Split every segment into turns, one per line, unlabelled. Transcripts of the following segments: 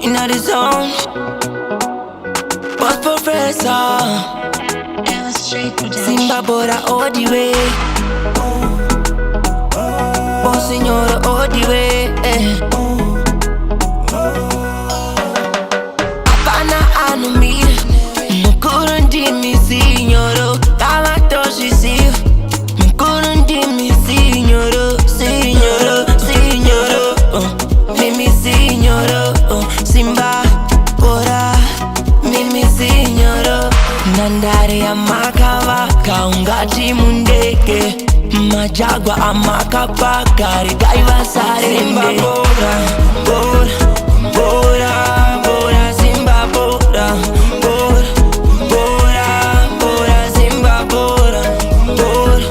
inna the zone. Boss professor, Simba Bhora all the way. Boss signora all the way. Apana anumir, mukuru ndimi signoro. Kama toshi siyo, mukuru ndimi signoro, signoro, signoro. Mimi signoro, Simba Bhora, mimi signoro. Nandari amakava, kaungati mundeke. Majagwa amakapa, karigaiva sare. Simba Bhora, Bhora, Bhora, Bhora, Simba Bhora, Bhora, Bhora, Bhora, Simba Bhora, Bhora,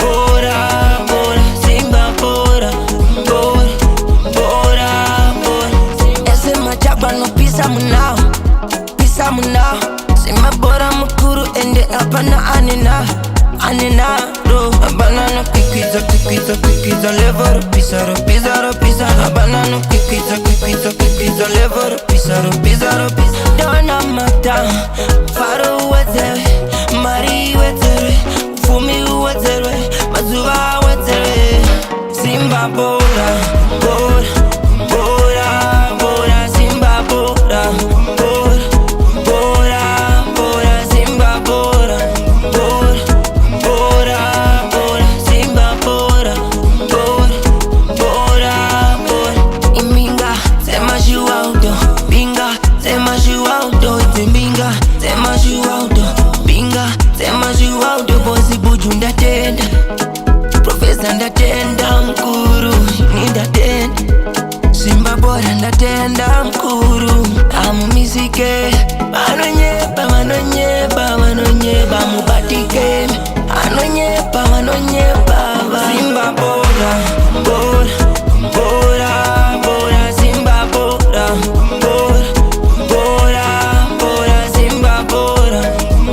Bhora, Bhora, Simba Bhora, Bhora, Bhora, Bhora. Ese majagwa no pisa munao, pisa munao. Simba Bhora mukuru ende apana anina, anina do. Banana kikiza, kikiza, kikiza, lever, pisaro, pisaro, pisaro. Banana kikiza, kikiza, kikiza, lever, pisaro, pisaro, pisaro. Dona mata, faro wetere, mari wetere, fumi wetere, mazuva wetere. Simba Bhora, Bhora, Bhora, Bhora, Simba Bhora, Bhora, Bhora, Bhora, Simba Bhora, Bhora, Bhora, Bhora, Simba Bhora, Bhora, Bhora, Bhora. Iminga, sema juaudo, binga, sema juaudo, timbinga, sema juaudo, binga, sema juaudo. Bosi buju ndatenda, professor ndatenda, mkuru nindatenda. Simba Bhora ndatenda, mkuru amumisike. Manonyeba, manonyeba, manonyeba, mubatike. Manonyeba, manonyeba. Simba Bhora, Bhora, Bhora, Bhora, Simba Bhora, Bhora, Bhora, Bhora, Simba Bhora,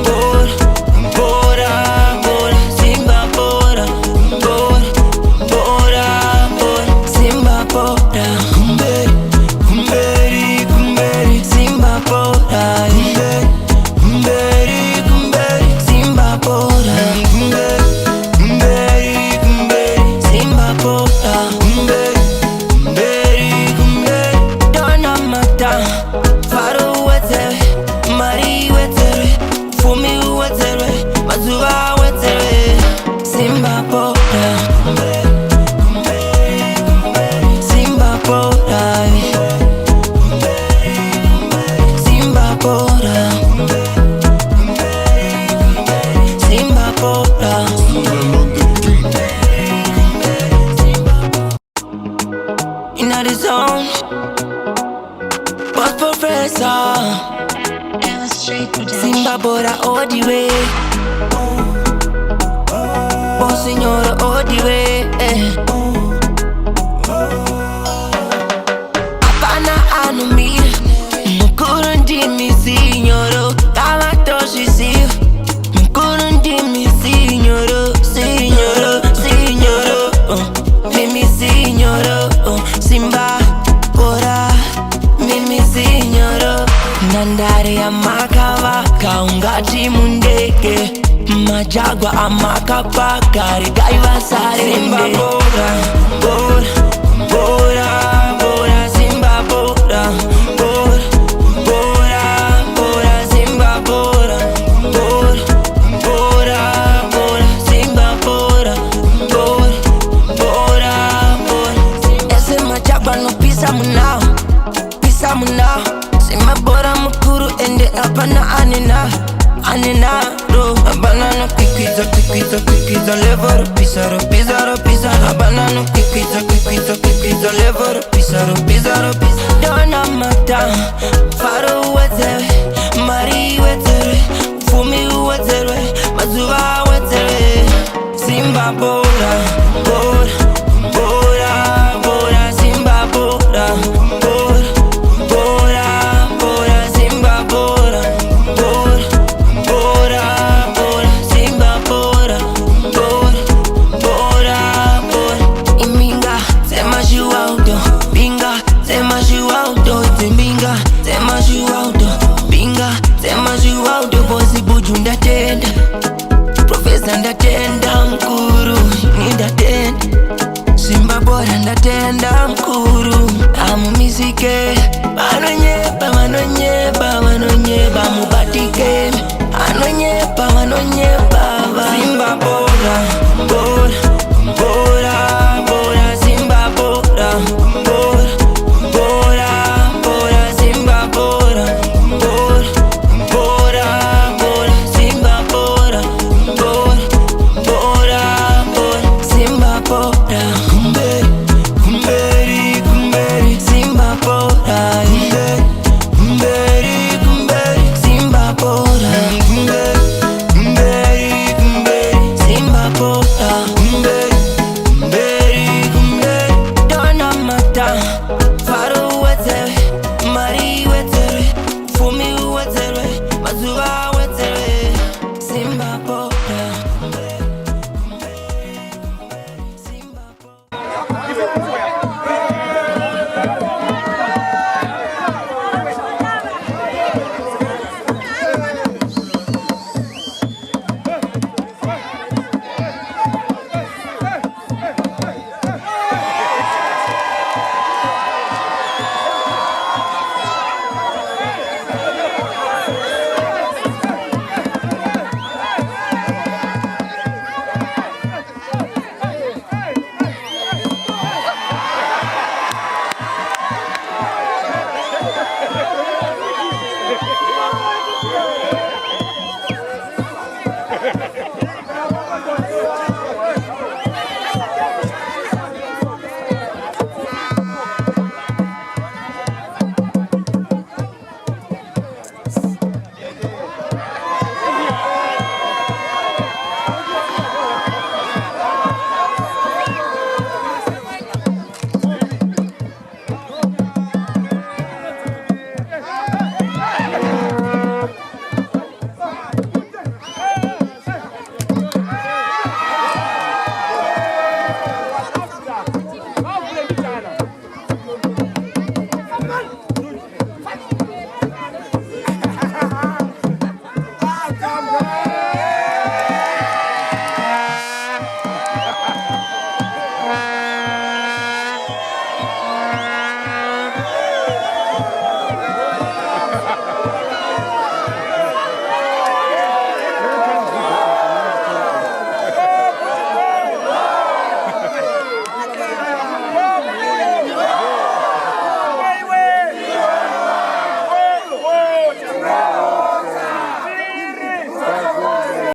Bhora, Bhora, Bhora, Simba Bhora, Bhora, Bhora, Bhora, Simba Bhora. Kumberi, kumberi, kumberi, Simba Bhora. Kumberi, kumberi, Simba Bhora. Kumberi, kumberi, Simba Bhora. Kumberi, kumberi, dona mata, faro wetere, mari wetere, fumi wetere, mazuva wetere. Simba Bhora, Simba Bhora, Simba Bhora, Simba Bhora. Inna the zone, boss professor, Simba Bhora all the way. Boss signora all the way. Apana anumir, mukuru ndimi signoro. Kama toshi siyo, mukuru ndimi signoro, signoro, signoro. Mimi signoro, Simba Bhora, mimi signoro. Nandari amakava, kaungati mundeke. Majagwa amakapa, karigaiva sare. Simba Bhora, Bhora, Bhora, Bhora, Simba Bhora, Bhora, Bhora, Bhora, Simba Bhora, Bhora, Bhora, Bhora, Simba Bhora, Bhora, Bhora, Bhora. Ese majagwa no pisa munao, pisa munao. Simba Bhora mukuru ende apana anina, anina do. Banana kikiza, kikiza, kikiza, lever, pisaro, pisaro, pisaro. Banana kikiza, kikiza, kikiza, lever, pisaro, pisaro, pisaro. Dona mata, faro wetere, mari wetere, fumi wetere, mazuva wetere. Simba Bhora, Bhora, Bhora, Bhora, Simba Bhora, Bhora, Bhora, Bhora, Simba Bhora, Bhora, Bhora, Bhora, Simba Bhora, Bhora, Bhora, Bhora. Iminga, sema juaudo, binga, sema juaudo, timbinga, que